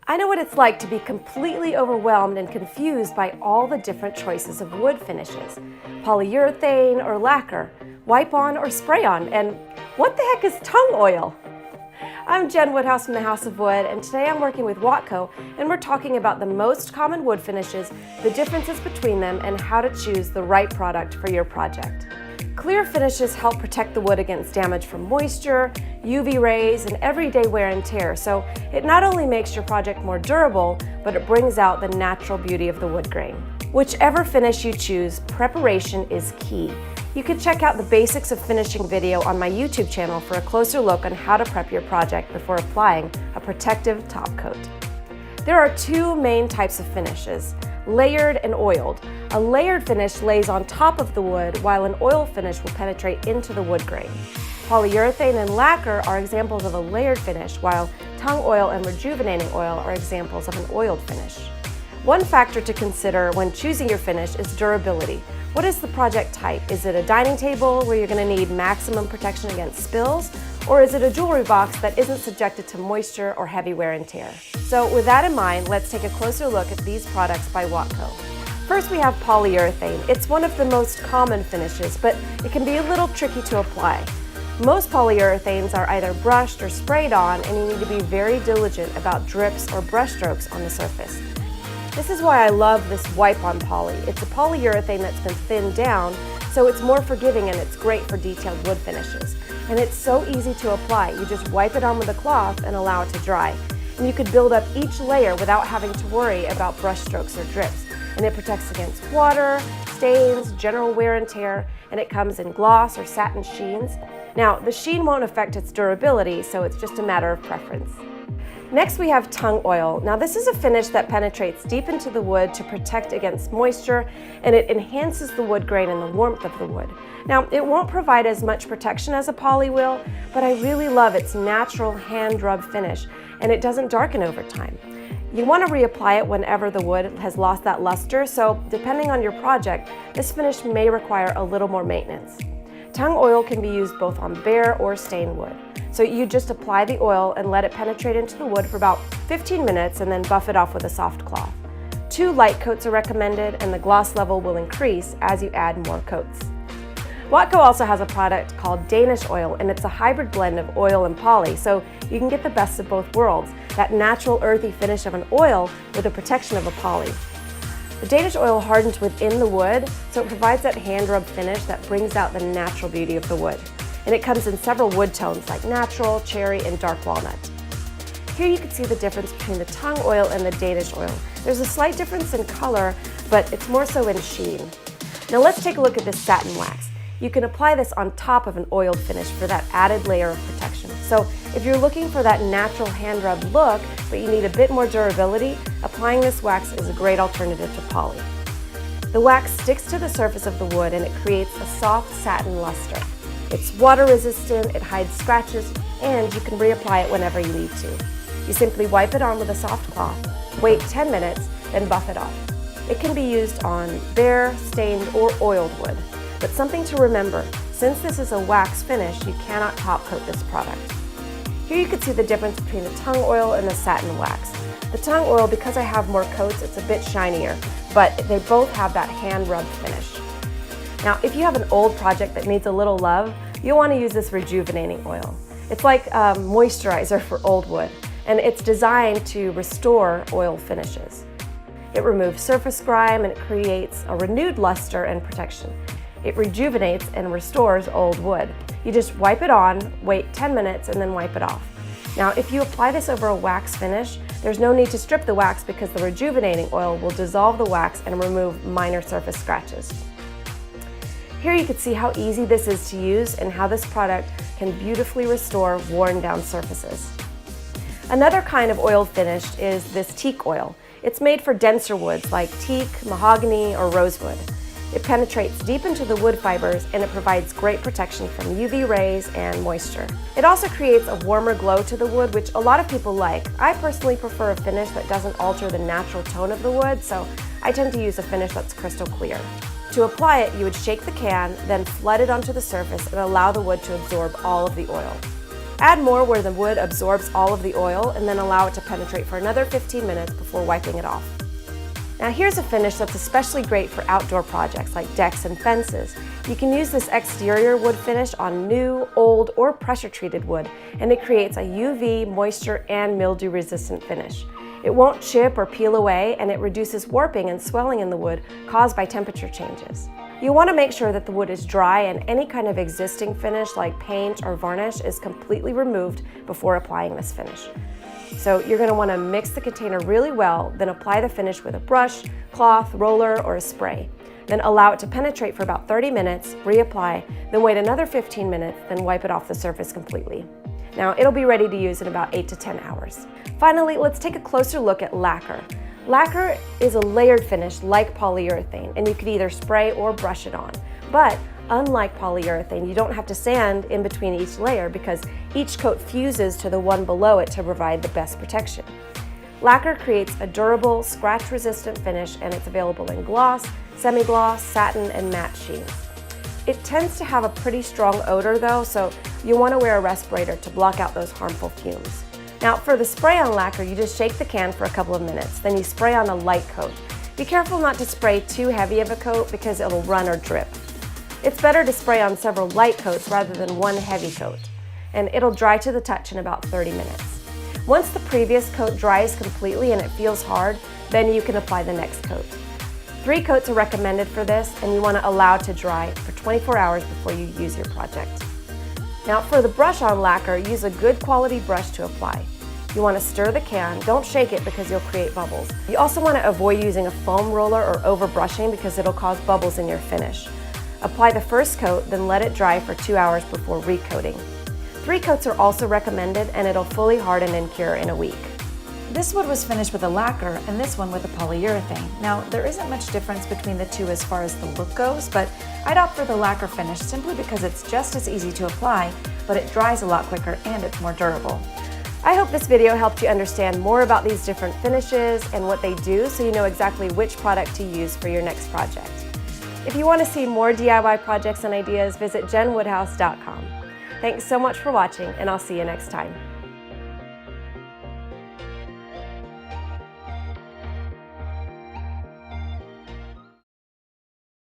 I know what it's like to be completely overwhelmed and confused by all the different choices of wood finishes. Polyurethane or lacquer, wipe on or spray on, and what the heck is tung oil? I'm Jen Woodhouse from the House of Wood, and today I'm working with WATCO, and we're talking about the most common wood finishes, the differences between them, and how to choose the right product for your project. Clear finishes help protect the wood against damage from moisture, UV rays, and everyday wear and tear, so it not only makes your project more durable, but it brings out the natural beauty of the wood grain. Whichever finish you choose, preparation is key. You can check out the basics of finishing video on my YouTube channel for a closer look on how to prep your project before applying a protective top coat. There are two main types of finishes, layered and oiled. A layered finish lays on top of the wood, while an oil finish will penetrate into the wood grain. Polyurethane and lacquer are examples of a layered finish, while tung oil and rejuvenating oil are examples of an oiled finish. One factor to consider when choosing your finish is durability. What is the project type? Is it a dining table where you're going to need maximum protection against spills? Or is it a jewelry box that isn't subjected to moisture or heavy wear and tear? So with that in mind, let's take a closer look at these products by WATCO. First, we have polyurethane. It's one of the most common finishes, but it can be a little tricky to apply. Most polyurethanes are either brushed or sprayed on, and you need to be very diligent about drips or brush strokes on the surface. This is why I love this wipe-on poly. It's a polyurethane that's been thinned down, so it's more forgiving and it's great for detailed wood finishes. And it's so easy to apply. You just wipe it on with a cloth and allow it to dry. And you could build up each layer without having to worry about brush strokes or drips. And it protects against water, stains, general wear and tear, and it comes in gloss or satin sheens. Now, the sheen won't affect its durability, so it's just a matter of preference. Next, we have tung oil. Now, this is a finish that penetrates deep into the wood to protect against moisture, and it enhances the wood grain and the warmth of the wood. Now, it won't provide as much protection as a poly will, but I really love its natural hand-rub finish, and it doesn't darken over time. You want to reapply it whenever the wood has lost that luster, so depending on your project, this finish may require a little more maintenance. Tung oil can be used both on bare or stained wood. So you just apply the oil and let it penetrate into the wood for about 15 minutes and then buff it off with a soft cloth. 2 light coats are recommended, and the gloss level will increase as you add more coats. WATCO also has a product called Danish Oil, and it's a hybrid blend of oil and poly, so you can get the best of both worlds, that natural earthy finish of an oil with the protection of a poly. The Danish oil hardens within the wood, so it provides that hand-rub finish that brings out the natural beauty of the wood. And it comes in several wood tones like natural, cherry, and dark walnut. Here you can see the difference between the tung oil and the Danish oil. There's a slight difference in color, but it's more so in sheen. Now let's take a look at this satin wax. You can apply this on top of an oiled finish for that added layer of protection. So if you're looking for that natural hand-rub look, but you need a bit more durability, applying this wax is a great alternative to poly. The wax sticks to the surface of the wood and it creates a soft satin luster. It's water resistant, it hides scratches, and you can reapply it whenever you need to. You simply wipe it on with a soft cloth, wait 10 minutes, then buff it off. It can be used on bare, stained, or oiled wood. But something to remember, since this is a wax finish, you cannot top coat this product. Here you can see the difference between the tung oil and the satin wax. The tung oil, because I have more coats, it's a bit shinier, but they both have that hand-rub finish. Now, if you have an old project that needs a little love, you'll want to use this rejuvenating oil. It's like a moisturizer for old wood, and it's designed to restore oil finishes. It removes surface grime and it creates a renewed luster and protection. It rejuvenates and restores old wood. You just wipe it on, wait 10 minutes, and then wipe it off. Now, if you apply this over a wax finish, there's no need to strip the wax because the rejuvenating oil will dissolve the wax and remove minor surface scratches. Here you can see how easy this is to use and how this product can beautifully restore worn down surfaces. Another kind of oiled finish is this teak oil. It's made for denser woods like teak, mahogany, or rosewood. It penetrates deep into the wood fibers and it provides great protection from UV rays and moisture. It also creates a warmer glow to the wood, which a lot of people like. I personally prefer a finish that doesn't alter the natural tone of the wood, so I tend to use a finish that's crystal clear. To apply it, you would shake the can, then flood it onto the surface and allow the wood to absorb all of the oil. Add more where the wood absorbs all of the oil and then allow it to penetrate for another 15 minutes before wiping it off. Now here's a finish that's especially great for outdoor projects like decks and fences. You can use this exterior wood finish on new, old, or pressure-treated wood, and it creates a UV, moisture, and mildew-resistant finish. It won't chip or peel away, and it reduces warping and swelling in the wood caused by temperature changes. You want to make sure that the wood is dry and any kind of existing finish like paint or varnish is completely removed before applying this finish. So you're going to want to mix the container really well, then apply the finish with a brush, cloth, roller, or a spray. Then allow it to penetrate for about 30 minutes, reapply, then wait another 15 minutes, then wipe it off the surface completely. Now it'll be ready to use in about 8 to 10 hours. Finally, let's take a closer look at lacquer. Lacquer is a layered finish like polyurethane, and you could either spray or brush it on. But unlike polyurethane, you don't have to sand in between each layer because each coat fuses to the one below it to provide the best protection. Lacquer creates a durable, scratch-resistant finish, and it's available in gloss, semi-gloss, satin, and matte sheens. It tends to have a pretty strong odor though, so you'll want to wear a respirator to block out those harmful fumes. Now for the spray-on lacquer, you just shake the can for a couple of minutes, then you spray on a light coat. Be careful not to spray too heavy of a coat because it'll run or drip. It's better to spray on several light coats rather than one heavy coat, and it'll dry to the touch in about 30 minutes. Once the previous coat dries completely and it feels hard, then you can apply the next coat. 3 coats are recommended for this, and you want to allow it to dry for 24 hours before you use your project. Now for the brush-on lacquer, use a good quality brush to apply. You want to stir the can, don't shake it because you'll create bubbles. You also want to avoid using a foam roller or over-brushing because it'll cause bubbles in your finish. Apply the first coat, then let it dry for 2 hours before recoating. 3 coats are also recommended, and it'll fully harden and cure in a week. This wood was finished with a lacquer and this one with a polyurethane. Now, there isn't much difference between the two as far as the look goes, but I'd opt for the lacquer finish simply because it's just as easy to apply, but it dries a lot quicker and it's more durable. I hope this video helped you understand more about these different finishes and what they do so you know exactly which product to use for your next project. If you want to see more DIY projects and ideas, visit jenwoodhouse.com. Thanks so much for watching, and I'll see you next time.